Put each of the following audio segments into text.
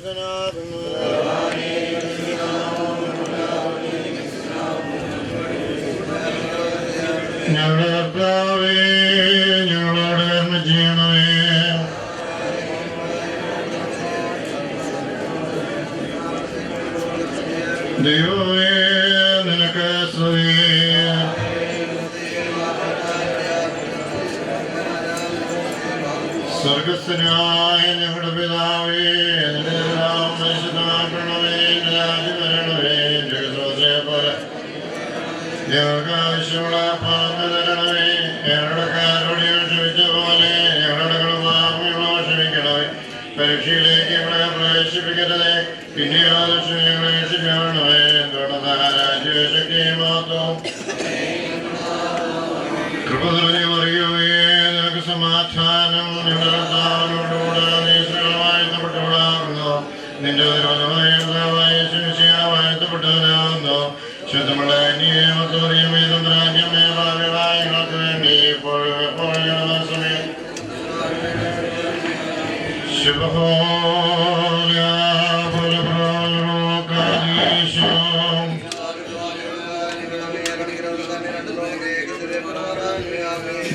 പരിശുദ്ധനാകുന്നു. ഞങ്ങളുടെ കർത്താവേ, ഞങ്ങളോട് കരുണ ചെയ്യണമേ. ദൈവമേ, നിനക്ക് സ്തുതി. സ്വർഗസ്ഥനായ ഞങ്ങളുടെ പിതാവേ, നിന്റെ നാമം പരിശുദ്ധമാക്കണമേ. നിന്റെ രാജ്യം വരണമേ. ജഗതോദ്രയെ പോലെ ഞങ്ങൾക്ക് ആവശ്യമുള്ള പാപം തരണമേ. ഞങ്ങളുടെ കാരോട് ക്ഷമിച്ച പോലെ ഞങ്ങളുടെ പാപങ്ങളോ ക്ഷമിക്കണമേ. പരീക്ഷയിലേക്ക് ഞങ്ങളെ പ്രവേശിപ്പിക്കരുതേ, പിന്നെ ആവശ്യം ഞങ്ങളെ രക്ഷിക്കണമേ. തുടർന്ന് രാജ്യശക്തിയെ മാത്രം കൃപ നിറഞ്ഞു പറയുകയേ, നിനക്ക് സമാധാനം. ഞങ്ങളുടെ കർത്താവിനോടുകൂടെ നീ വാഴ്ത്തപ്പെട്ടവളാകുന്നു. നിന്റെ വാഴ്ത്തപ്പെട്ടവനാകുന്നു. ശുദ്ധമുള്ള നിയമത്തോറിയമേതും രാജ്യമേ ഭാഗ്യവായങ്ങൾക്ക് വേണ്ടി ഇപ്പോഴും എപ്പോഴും സമയം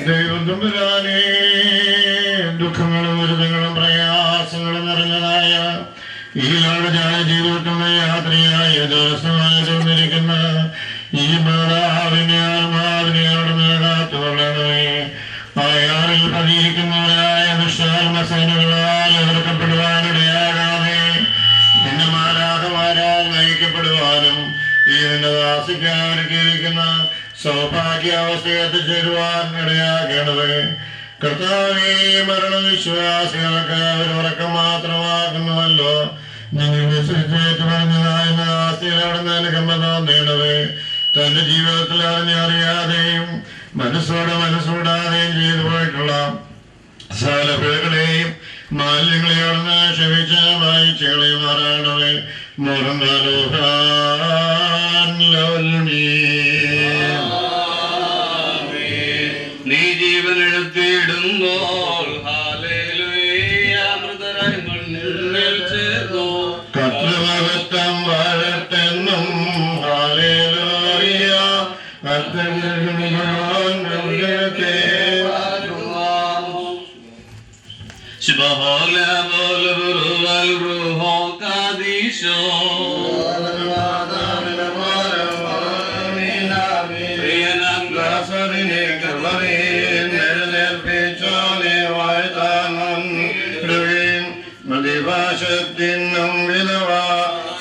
ദൈവം തമ്പുരാനേ, ദുഃഖങ്ങളും ദുരിതങ്ങളും പ്രയാസങ്ങളും നിറഞ്ഞതായ ഈ നാടുജായ ജീവിതത്തിന്റെ യാത്രയായ ദിവസമായി തോന്നിരിക്കുന്ന ഈ മാതാവിനെ ആത്മാവിനെ അവിടുന്ന് കാത്തുകൊള്ളണമേ. അയാളിൽ പതിയിരിക്കുന്നവരായ ദുഷ്ടാത്മസേനകളാൽ എതിർക്കപ്പെടുവാനിടയാകാതെ നിന്റെ മാലാഖമാരാൽ നയിക്കപ്പെടുവാനും ഈ നിന്റെ ദാസിക്കാരിക്കുന്ന സൗഭാഗ്യാവസ്ഥയെ എത്തിച്ചേരുവാൻ ഇടയാകേണ്ടത്. കർത്താവേ, മരണവിശ്വാസികൾക്ക് ഒരു ഉറക്കം മാത്രമാകുന്നുവല്ലോ. നിങ്ങൾ വിശ്വസിച്ചേറ്റ് പറഞ്ഞതായ ദാസിയിൽ അവിടുന്ന് അനുകമ്പ തോന്നേണ്ടത്. തന്റെ ജീവിതത്തിൽ അറിയാതെയും മനസ്സോടാതെയും ചെയ്തു പോയിട്ടുള്ള സകല പിഴകളെയും മാലിന്യങ്ങളെ അവിടുന്ന് ക്ഷമിച്ച് വായിച്ചുകളെയും മാറാണവേ. നീ ജീവനെടുത്തിടുമ്പോൾ അമൃതരായി മണ്ണിൽ ചേർന്നു കർത്തൃമഹത്വം വാഴത്തെന്നും ഹാലേലൂയ. പ്രതിഭാഷത്തിനും വിധവാ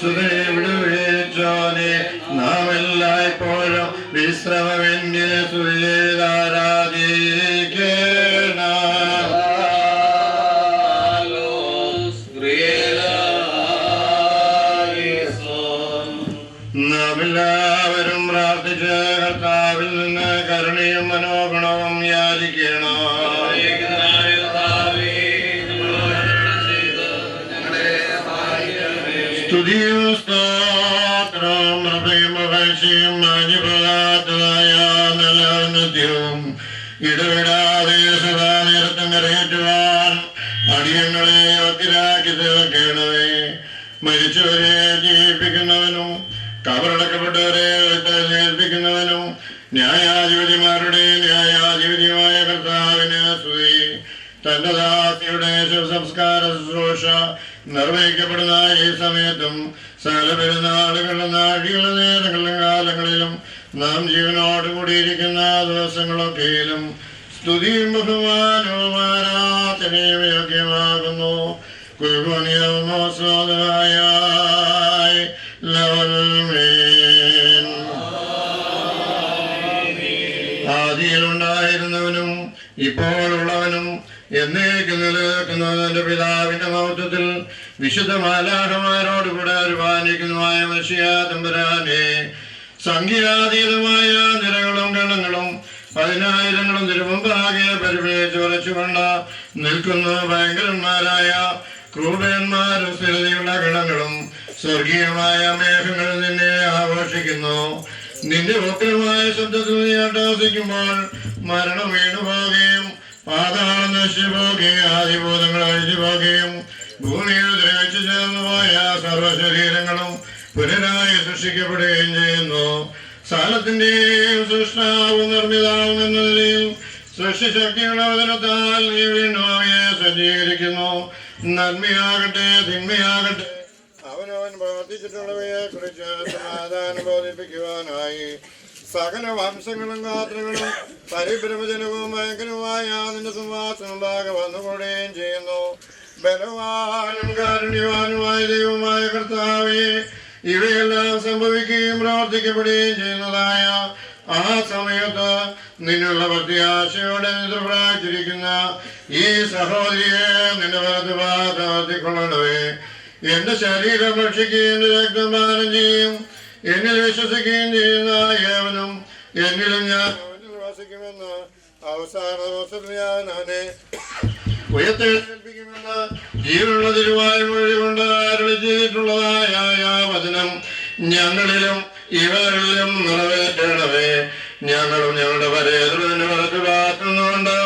സുഖവിടുവിച്ചോനെ നാം എല്ലായ്പ്പോഴും വിശ്രമമെങ്കിൽ സുരേതാരാധിക്കണം. നാം എല്ലാവരും പ്രാർത്ഥിച്ച് കർത്താവിൽ നിന്ന് കരുണയും മനോഗുണവും യാചിക്കണം. സ്തുതിയും സ്തോത്രവും ഹൃദയം മഹർഷിയും മാന്യപ്രദാത്തതായ നല്ല നിത്യവും ഇടവിടാതെ സദാ നേരത്തും കരയേറ്റുവാൻ അടിയങ്ങളെ യോഗ്യരാക്കി തീർക്കണമേ. മരിച്ചവരെ ജീവിപ്പിക്കുന്നവനും കബറടക്കപ്പെട്ടവരെ ഏൽപ്പിക്കുന്നവനും ന്യായാധിപതിമാരുടെ ന്യായാധിപതിയുമായ കർത്താവിന് സ്തുതി. തന്റെ ദാസിയുടെ ശവസംസ്കാര ശുശ്രൂഷ നിർവഹിക്കപ്പെടുന്ന ഈ സമയത്തും സകല പെരുന്നാളുകളും നാഴികളും നേരങ്ങളിലും കാലങ്ങളിലും നാം ജീവനോട് കൂടിയിരിക്കുന്ന ദിവസങ്ങളൊക്കെയിലും സ്തുതിയും ബഹുമാനവും ആരാധനയും യോഗ്യമാകുന്നു. ആദിയിലുണ്ടായിരുന്നവനും ഇപ്പോൾ ഉള്ളവനും എന്നേക്കും നിലനിൽക്കുന്നവന്റെ പിതാവിന്റെ മഹത്വത്തിൽ വിശുദ്ധ മാലാഖമാരോടുകൂടെ അനുപാലിക്കുന്നതുമായ മശിഹാ തമ്പുരാനെ, സംഖ്യാതീതമായ നിരകളും ഗണങ്ങളും പതിനായിരങ്ങളും തിരുമുമ്പാകെ പരിപേച്ച് ഉറച്ചുകൊണ്ട് നിൽക്കുന്ന ഭയങ്കരന്മാരായ ക്രൂരന്മാരും സ്ഥിരതയുള്ള ഗണങ്ങളും സ്വർഗീയമായ മേഘങ്ങളിൽ നിന്നെ ആഘോഷിക്കുന്നു. നിന്റെ ഉഗ്രമായ ശബ്ദത്തിൽ നീ അട്ടഹസിക്കുമ്പോൾ മരണം വീണുപോകുകയും പാതാളം നശിച്ചു പോകുകയും ആദിഭൂതങ്ങൾ അഴിച്ചു പോകുകയും ഭൂമിയിൽ ദ്രവിച്ചു ചേർന്നു പോയ സർവശരീരങ്ങളും പുനരായി സൃഷ്ടിക്കപ്പെടുകയും ചെയ്യുന്നു. സ്ഥലത്തിന്റെയും സൃഷ്ടാവും നിർമ്മിതാവും എന്ന നിലയിൽ സൃഷ്ടിശക്തിയുടെ അവതരണത്താൽ നീ വീണ്ടും അവയെ സജ്ജീകരിക്കുന്നു. നന്മയാകട്ടെ തിന്മയാകട്ടെ അവനവൻ പ്രവർത്തിച്ചിട്ടുള്ളവയെ കുറിച്ച് സമാധാനം ബോധിപ്പിക്കുവാനായി സകല വംശങ്ങളും ഗാത്രങ്ങളും പരിഭ്രമജനവും ഭയങ്കരവുമായ നിന്റെ സിംഹാസനമുണ്ടാകെ വന്നുകൂടുകയും ചെയ്യുന്നു. ബലവാനും കാരുണ്യവാനുമായ ദൈവമായ കർത്താവേ, ഇവയെല്ലാം സംഭവിക്കുകയും പ്രവർത്തിക്കപ്പെടുകയും ചെയ്യുന്നതായ ആ സമയത്ത് നിന്നുള്ള പ്രത്യാശയോടെ നിദ്രപ്രാപിച്ചിരിക്കുന്ന ഈ സഹോദരിയെ നിന്റെ വലതുഭാഗത്തിക്കൊള്ളണമേ. എന്റെ ശരീരം ഭക്ഷിക്കുകയും എന്റെ രക്തം പാനം ചെയ്യും, എന്നിൽ വിശ്വസിക്കുകയും ചെയ്യുന്ന ഏവനും എന്നിലും ഞാൻ അവനിൽ വസിക്കുമെന്ന് അവസാന ദിവസത്തിൽ ഞാൻ അവനെ ഉയർത്തെഴുന്നേൽപ്പിക്കുമെന്ന് ജീവനുള്ള തിരുവായ മൊഴി കൊണ്ട് അരുളി ചെയ്തിട്ടുള്ളതായ ആ വചനം ഞങ്ങളിലും ഇവരിലും നിറവേറ്റണമേ. ഞങ്ങളും ഞങ്ങളുടെ പരേതൃവിന്റെ വലത്ത് ഭാഗത്തുനിന്നുകൊണ്ട്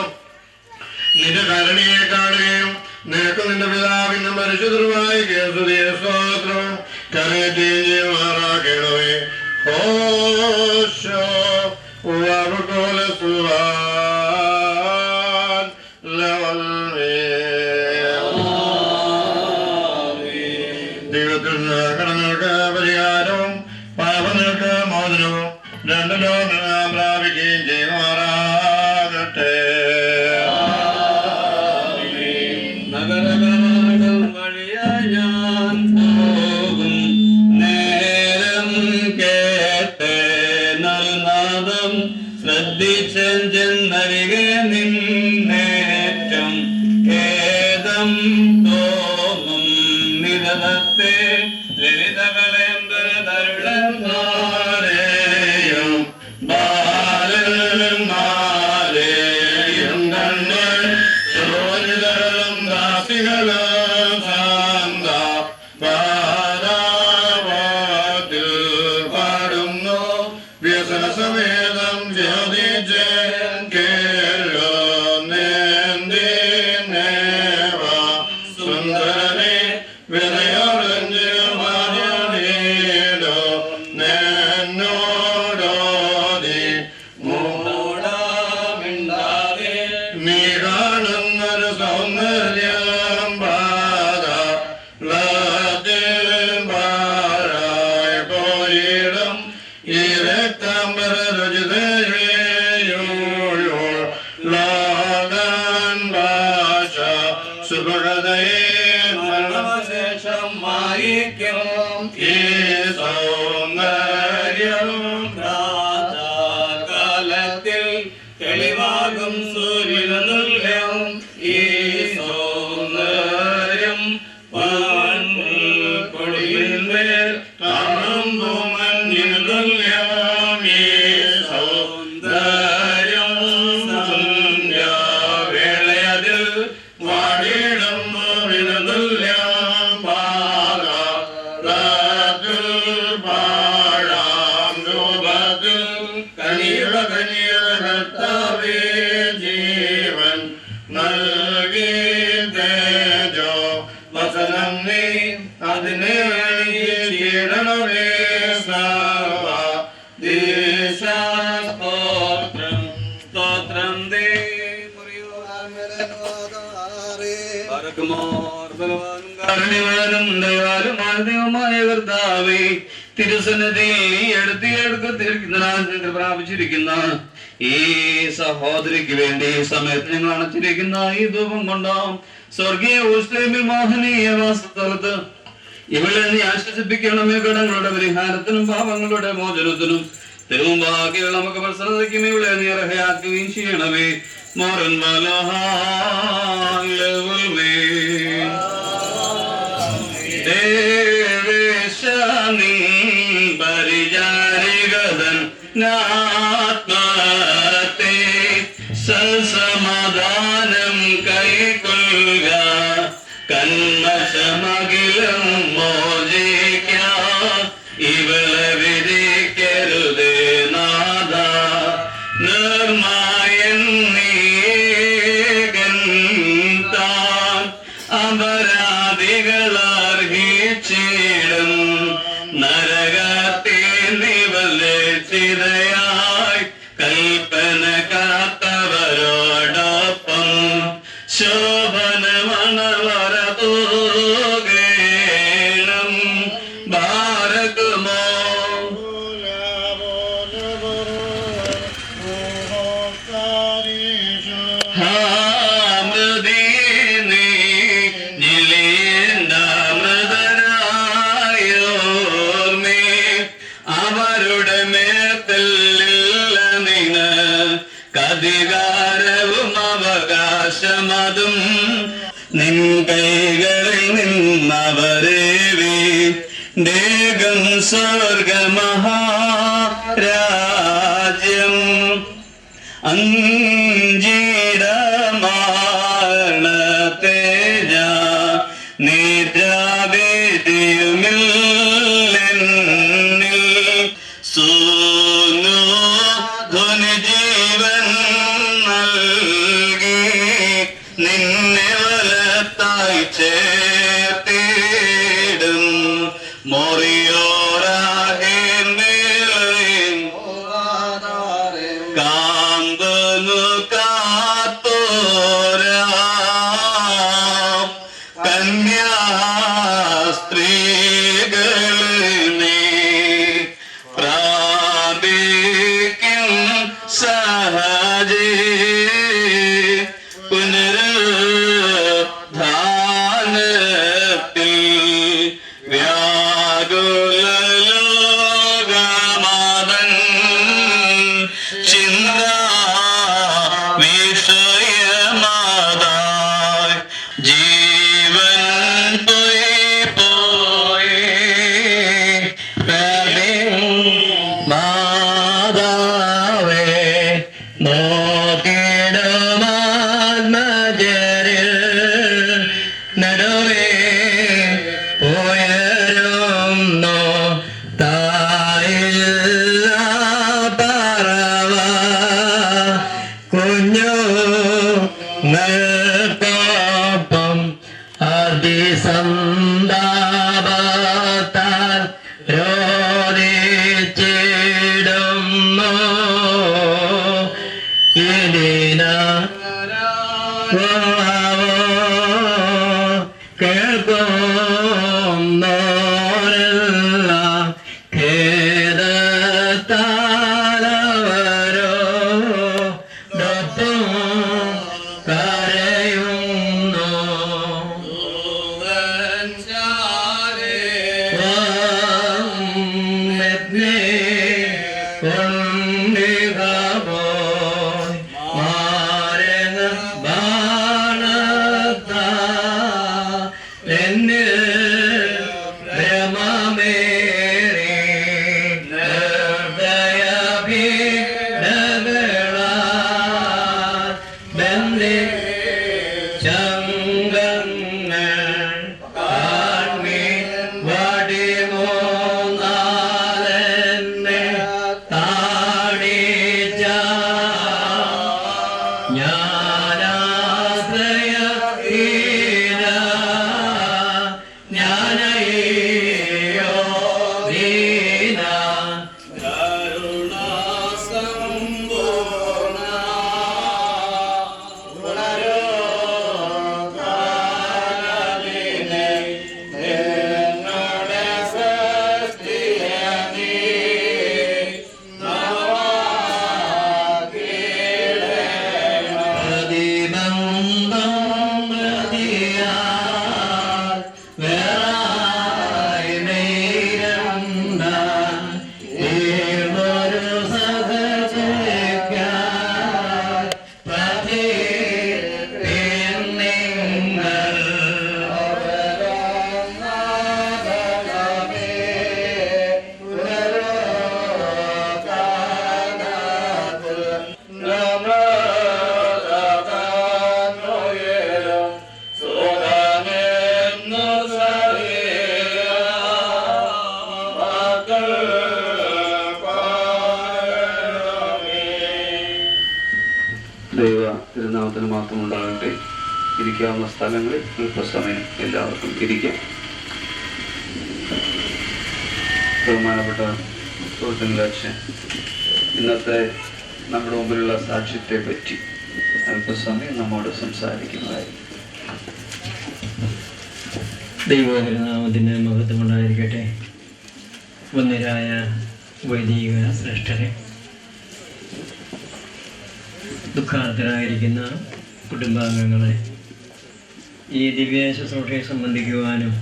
നിന്റെ കരുണയെ കാണുകയും നിനക്ക് നിന്റെ പിതാവിനും പരിശുദ്ധമായ കേസുദിയ സ്തോത്രവും കരയറ്റുകയും ചെയ്യുമാറാക്കണമേ. ഓശോ ദൈവത്തിൽ നിന്ന് കടങ്ങൾക്ക് പരിഹാരവും പാപങ്ങൾക്ക് മോചനവും രണ്ടു ലോകം പ്രാപിക്കുകയും ചെയ്യുമാറാകട്ടെ. നഗരകാലം വഴിയായി ഞാൻ പോകും നേരം കേട്ട് നൽനാദം ശ്രദ്ധിച്ചെന്നരികെ നിന്നേറ്റം ഖേദം തോന്നും നിരതത്തെ ലളിതകളെന്തരുളന്മാരെയും ബാലന്മാരെയും കണ്ണൻ ശോനിതകളും ദാസികളും ശാന്ത പാരാവാതിൽ പാടുന്നു വ്യസന സമേതം ജ്യോതിച്ച് കേളോ നേന്തിനേവ സുന്ദരനെ വിനയോടഞ്ചു മാറിയടോ നേന്നോടോതി മൂടാമിണ്ടാതെ നീ കാണുന്നൊരു സൗന്ദര്യം പാത പാഴായ പോരിടം ഈ രക്താംബര രുചിതയോൻ ഭാഷ സുഭൃതയെ മരണശേഷം മായിക്കും ഈ സൗന്ദര്യം കാലത്തിൽ തെളിവാകും സൂര്യനുല്യം ഈ സൗന്ദര്യം പൊടിയിന്മേൽ കാണുമ്പോൾ മഞ്ഞിനുല്യം ഈ സൗന്ദര്യം സന്ധ്യാവേളയതിൽ വാടിയിടുന്നു വിനുല്യം പാകാത്തിൽ പാഴാം രൂപത്തിൽ കനിയുടെ കർത്താവേ ജീവൻ നൽകി തേജോ വസനം നീ അതിനെ ചീടണമേ സർവ ദിശാസ്തോത്രം സ്തോത്രം ദേ ദൈവമായ കർത്താവേ, തിരുസന്നിധിയിൽ എടുത്തിരിക്കുന്ന പ്രാപിച്ചിരിക്കുന്ന ഈ സഹോദരിക്ക് വേണ്ടി ഈ സമയത്ത് ഞങ്ങൾ അണച്ചിരിക്കുന്ന ഈ ധൂപം കൊണ്ടാം സ്വർഗീയ ഊഷ്ലേമിൽ മോഹനീയ വാസസ്ഥലത്ത് ഇവളെ നീ ആശ്വസിപ്പിക്കണമേ. കടങ്ങളുടെ പരിഹാരത്തിനും പാപങ്ങളുടെ മോചനത്തിനും തിരുമുമ്പാക്കിയുള്ള നമുക്ക് പ്രസന്നതയ്ക്കും ഇവളെ നീ അർഹയാക്കുകയും ചെയ്യണമേ. മോറൻ ദേവേശാനി പരിചാരികതൻ ആത്മത്തെ സസമാധാനം കൈക്കൊള്ളുക കന്മശമകിലും മോചിക്കാം ഇവളെ വിധിക്കരുതേ നാഥ നിർമായൻ നീകൻ താൻ അപരാധി രക്ഷിച്ചിടും നരകത്തിൽ നിവലക്ഷിതയായി കൽപ്പന കാത്തവരോടൊപ്പം ശോഭന മണവര പോകേണം ഭാരകുമോ അധികാരവും അവകാശമതും നിൻ കൈകളിൽ നിന്നവരെ വീണ്ടേകം സ്വർഗമഹാരാജ്യം അഞ്ചിടമാണത്തെ ഞാൻ നിദ്രാവേദിയുമില്ലെന്നിൽ സൂനു ധുനിജീവൻ നൽകി നിന്നെ വലത്തായി ചേർത്തിടും മൊറിയോറാകേൻ വേളയും കാമ്പുന്നു കാത്തോരാ കന്യാസ്ത്രീകളെ പ്രാപിക്കും സഹജേ പുനരുദ്ധാനത്തിൽ വ്യാകുല ലോകമാതൻ ചിന്ത വിഷയമാതായി ജീവൻ പോയി മാതാവേ നോക്കിടുമാത്മജരിൽ നടുവേ പോയരുന്നോ തായില്ല പറവ കുഞ്ഞുങ്ങൾക്കൊപ്പം അതിസന്താപത്താൽ രോദിച്ചിടുന്നു ഇതിന കേൾക്കുന്നോരല്ല ഖേദത്താലവരോടൊപ്പം കരയുന്നു ദൈവ തിരുനാമത്തിന് മാത്രം ഉണ്ടാകട്ടെ. ഇരിക്കാവുന്ന സ്ഥലങ്ങളിൽ അല്പസമയം എല്ലാവർക്കും ഇരിക്കാം. ബഹുമാനപ്പെട്ട സുഹൃത്തുക്കളെ അച്ഛൻ ഇന്നത്തെ നമ്മുടെ മുമ്പിലുള്ള സാക്ഷ്യത്തെ പറ്റി അല്പസമയം നമ്മോട് സംസാരിക്കുന്നതായിരിക്കും. ദൈവനാമത്തിന് മഹത്വമുണ്ടായിരിക്കട്ടെ. വന്യരായ വൈദിക ശ്രേഷ്ഠരെ, ദുഃഖാർത്തരായിരിക്കുന്ന കുടുംബാംഗങ്ങളെ, ഈ ദിവ്യ ശുശ്രൂഷയെ സംബന്ധിക്കുവാനും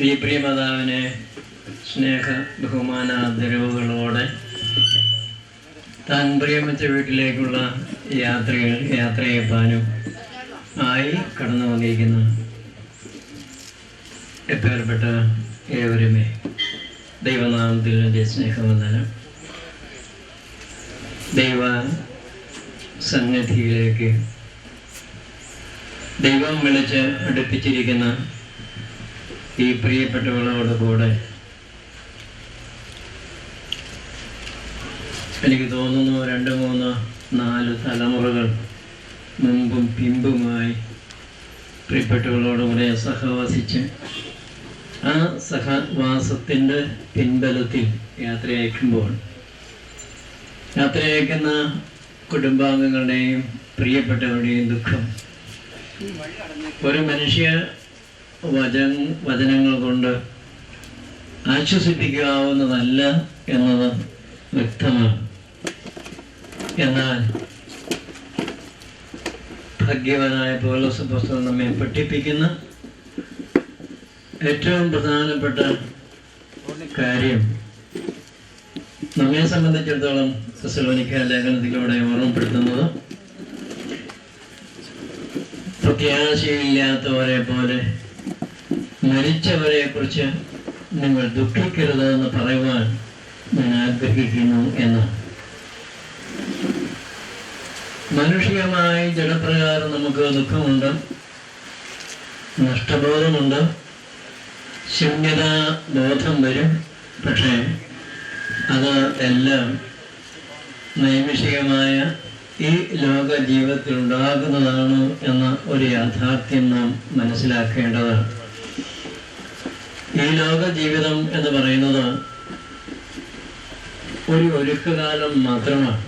ഈ പ്രിയമാതാവിനെ സ്നേഹ ബഹുമാനാദരവുകളോടെ താൻ പ്രിയമിച്ച വീട്ടിലേക്കുള്ള യാത്രയെപ്പാനും ആയി കടന്നു വന്നിരിക്കുന്ന എപ്പേർപ്പെട്ട ഏവരുമേ ദൈവനാമത്തിൽ എൻ്റെ സ്നേഹവന്ദനം. ദൈവ സന്നിധിയിലേക്ക് ദൈവം വിളിച്ച് അടുപ്പിച്ചിരിക്കുന്ന ഈ പ്രിയപ്പെട്ടവളോട് കൂടെ എനിക്ക് തോന്നുന്നു 2, 3, 4 തലമുറകൾ മുമ്പും പിമ്പുമായി പ്രിയപ്പെട്ടവളോടുകൂടെ സഹവസിച്ച് ആ സഹവാസത്തിൻ്റെ പിൻബലത്തിൽ യാത്രയയക്കുന്ന കുടുംബാംഗങ്ങളുടെയും പ്രിയപ്പെട്ടവരുടെയും ദുഃഖം ഒരു മനുഷ്യ വചനങ്ങൾ കൊണ്ട് ആശ്വസിപ്പിക്കാവുന്നതല്ല എന്നത് വ്യക്തമാണ്. എന്നാൽ ഭാഗ്യവാനായ പൗലോസ് പുസ്തകം നമ്മെ പഠിപ്പിക്കുന്ന ഏറ്റവും പ്രധാനപ്പെട്ട കാര്യം നമ്മെ സംബന്ധിച്ചിടത്തോളം തെസ്സലോനിക്ക ലേഖനത്തിലൂടെ ഓർമ്മപ്പെടുത്തുന്നത് പ്രത്യാശയില്ലാത്തവരെ പോലെ മരിച്ചവരെ കുറിച്ച് നിങ്ങൾ ദുഃഖിക്കരുതെന്ന് പറയുവാൻ ഞാൻ ആഗ്രഹിക്കുന്നു എന്നാണ്. മാനുഷികമായി ജഡപ്രകാരം നമുക്ക് ദുഃഖമുണ്ട്, നഷ്ടബോധമുണ്ട്, ശൂന്യതാ ബോധം വരും. പക്ഷേ അത് എല്ലാം നൈമിഷികമായ ഈ ലോക ജീവിതത്തിൽ ഉണ്ടാകുന്നതാണ് എന്ന ഒരു യാഥാർത്ഥ്യം നാം മനസ്സിലാക്കേണ്ടതാണ്. ഈ ലോക ജീവിതം എന്ന് പറയുന്നത് ഒരു ഒരുക്കകാലം മാത്രമാണ്.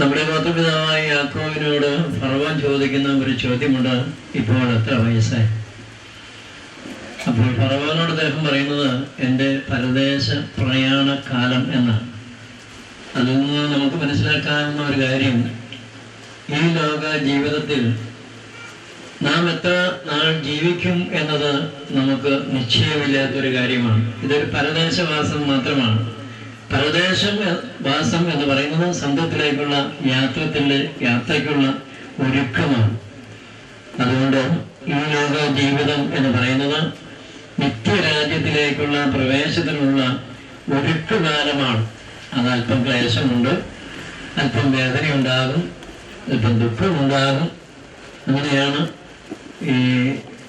നമ്മുടെ മാതൃപിതാവായ യാക്കോബിനോട് ഫറവോൻ ചോദിക്കുന്ന ഒരു ചോദ്യമുണ്ട്, ഇപ്പോൾ എത്ര വയസ്സായി? അപ്പോൾ ഫറവോനോട് അദ്ദേഹം പറയുന്നത് എൻ്റെ പരദേശ പ്രയാണ കാലം എന്നാണ്. അതിൽ നിന്ന് നമുക്ക് മനസ്സിലാക്കാവുന്ന ഒരു കാര്യം, ഈ ലോക ജീവിതത്തിൽ നാം എത്ര നാൾ ജീവിക്കും എന്നത് നിശ്ചയമില്ലാത്തൊരു കാര്യമാണ്. ഇതൊരു പരദേശവാസം മാത്രമാണ്. പരദേശവാസം എന്ന് പറയുന്നത് സ്വന്തത്തിലേക്കുള്ള യാത്രയ്ക്കുള്ള ഒരുക്കമാണ്. അതുകൊണ്ട് ഈ ലോക ജീവിതം എന്ന് പറയുന്നത് നിത്യരാജ്യത്തിലേക്കുള്ള പ്രവേശനത്തിനുള്ള ഒരുക്കുകാലമാണ്. അത് അല്പം ക്ലേശമുണ്ട്, അല്പം വേദനയുണ്ടാകും, അല്പം ദുഃഖമുണ്ടാകും. അങ്ങനെയാണ് ഈ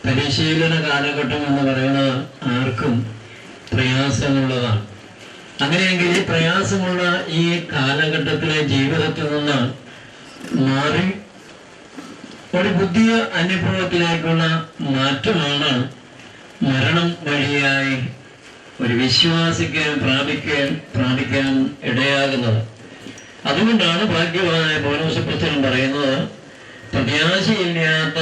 പരിശീലന കാലഘട്ടം എന്ന് പറയുന്നത് ആർക്കും പ്രയാസമുള്ളതാണ്. അങ്ങനെയെങ്കിൽ ഈ പ്രയാസമുള്ള ഈ കാലഘട്ടത്തിലെ ജീവിതത്തിൽ നിന്ന് മാറി ഒരു പുതിയ അനുഭവത്തിലേക്കുള്ള മാറ്റമാണ് മരണം വഴിയായി ഒരു വിശ്വാസിക്ക് പ്രാപിക്കാൻ ഇടയാകുന്നത്. അതുകൊണ്ടാണ് ഭാഗ്യവാനായ പൗലോസ് പുസ്തകൻ പറയുന്നത്, പ്രത്യാശയില്ലാത്ത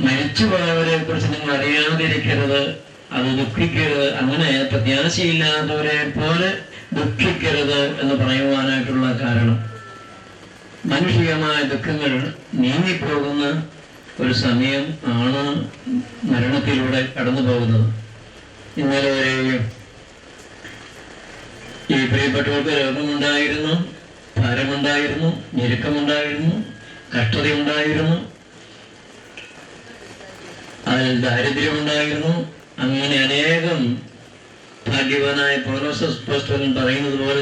മരിച്ചുപോയവരെ കുറിച്ച് നിങ്ങൾ അറിയാതിരിക്കരുത്, അത് ദുഃഖിക്കരുത്. അങ്ങനെ പ്രത്യാശയില്ലാത്തവരെ പോലെ ദുഃഖിക്കരുത് എന്ന് പറയുവാനായിട്ടുള്ള കാരണം, മാനുഷികമായ ദുഃഖങ്ങൾ നീങ്ങിപ്പോകുന്ന ഒരു സമയം ആണ് മരണത്തിലൂടെ കടന്നു പോകുന്നത്. ഇന്നലെ വരെയും ഈ പ്രിയപ്പെട്ടവർക്ക് രോഗമുണ്ടായിരുന്നു, ഭാരമുണ്ടായിരുന്നു, ഞെരുക്കമുണ്ടായിരുന്നു, കഷ്ടതയുണ്ടായിരുന്നു, അതിൽ ദാരിദ്ര്യമുണ്ടായിരുന്നു. അങ്ങനെ അനേകം ഭാഗ്യവാനായ പൗലോസ് അപ്പോസ്തലൻ പറയുന്നത് പോലെ